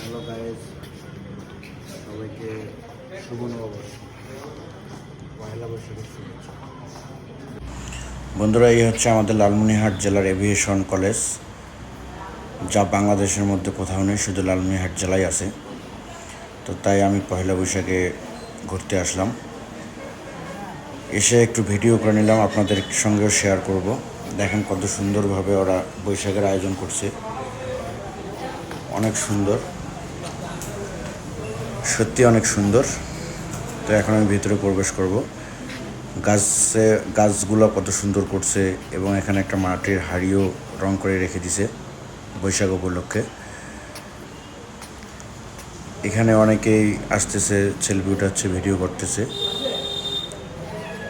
Hello guys, সবাইকে শুভ নববর্ষ, পয়লা বৈশাখের শুভেচ্ছা। বন্ধুরা, এই হচ্ছে আমাদের লালমনিরহাট জেলার এভিয়েশন কলেজ, যা বাংলাদেশের মধ্যে কোথাও নেই, শুধু লালমনিরহাট জেলায় আছে। তো তাই আমি পয়লা বৈশাখে ঘুরতে আসলাম, এসে একটু ভিডিও করে নিলাম, আপনাদের সঙ্গেও শেয়ার করব। দেখেন কত সুন্দরভাবে ওরা বৈশাখের আয়োজন করছে, অনেক সুন্দর, সত্যি অনেক সুন্দর। তো এখন আমি ভিতরে প্রবেশ করব। গাছগুলো কত সুন্দর করছে, এবং এখানে একটা মাটির হাড়িও রং করে রেখে দিছে বৈশাখ উপলক্ষে। এখানে অনেকেই আসতেছে, সেলফি উঠাচ্ছে, ভিডিও করতেছে।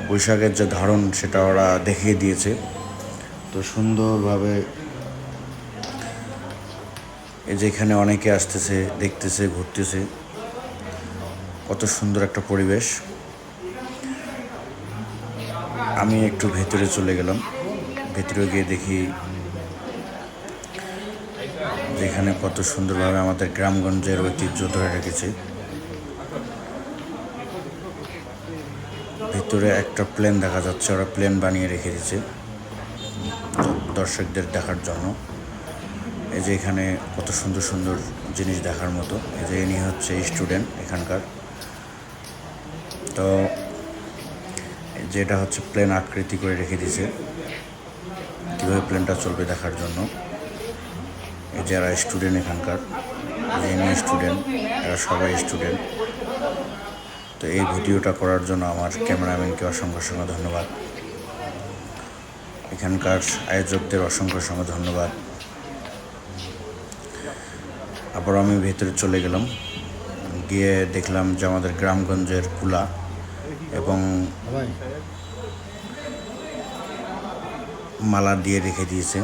বৈশাখের যে ধরন সেটা ওরা দেখিয়ে দিয়েছে তো সুন্দরভাবে। এই যে এখানে অনেকে আসতেছে, দেখতেছে, ঘুরতেছে, কত সুন্দর একটা পরিবেশ। আমি একটু ভেতরে চলে গেলাম, ভেতরে গিয়ে দেখি যেখানে কত সুন্দরভাবে আমাদের গ্রামগঞ্জের ঐতিহ্য ধরে রেখেছে। ভিতরে একটা প্লেন দেখা যাচ্ছে, ওরা প্লেন বানিয়ে রেখে দিয়েছে দর্শকদের দেখার জন্য। এই যে এখানে কত সুন্দর সুন্দর জিনিস দেখার মতো। এই যে ইনি হচ্ছে স্টুডেন্ট এখানকার। তো যেটা হচ্ছে প্লেন আকৃতি করে রেখে দিয়েছে, কীভাবে প্লেনটা চলবে দেখার জন্য। এই যারা স্টুডেন্ট এখানকার, যে ইনি স্টুডেন্ট, এরা সবাই স্টুডেন্ট। তো এই ভিডিওটা করার জন্য আমার ক্যামেরাম্যানকে অসংখ্য ধন্যবাদ, এখানকার আয়োজকদের অসংখ্য ধন্যবাদ। আবার আমি ভেতরে চলে গেলাম, গিয়ে দেখলাম যে আমাদের গ্রামগঞ্জের কুলা এবং মালা দিয়ে রেখে দিয়েছে।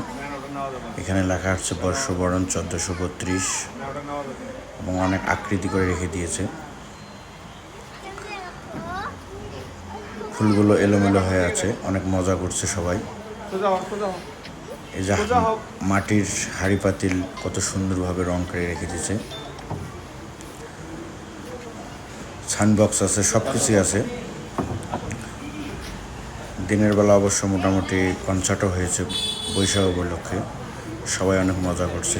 এখানে লেখা হচ্ছে বর্ষবরণ 1432, এবং অনেক আকৃতি করে রেখে দিয়েছে। ফুলগুলো এলোমেলো হয়ে আছে, অনেক মজা করছে সবাই। এই যে মাটির হাঁড়ি পাতিল কত সুন্দরভাবে রং করে রেখে দিয়েছে। সাউন্ডবক্স আছে, সব কিছুই আছে। দিনের বেলা অবশ্য মোটামুটি কনসার্টও হয়েছে বৈশাখ উপলক্ষে, সবাই অনেক মজা করছে।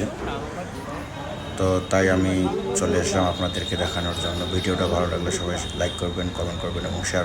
তো তাই আমি চলে আসলাম আপনাদেরকে দেখানোর জন্য। ভিডিওটা ভালো লাগলে সবাই লাইক করবেন, কমেন্ট করবেন এবং শেয়ার করবেন।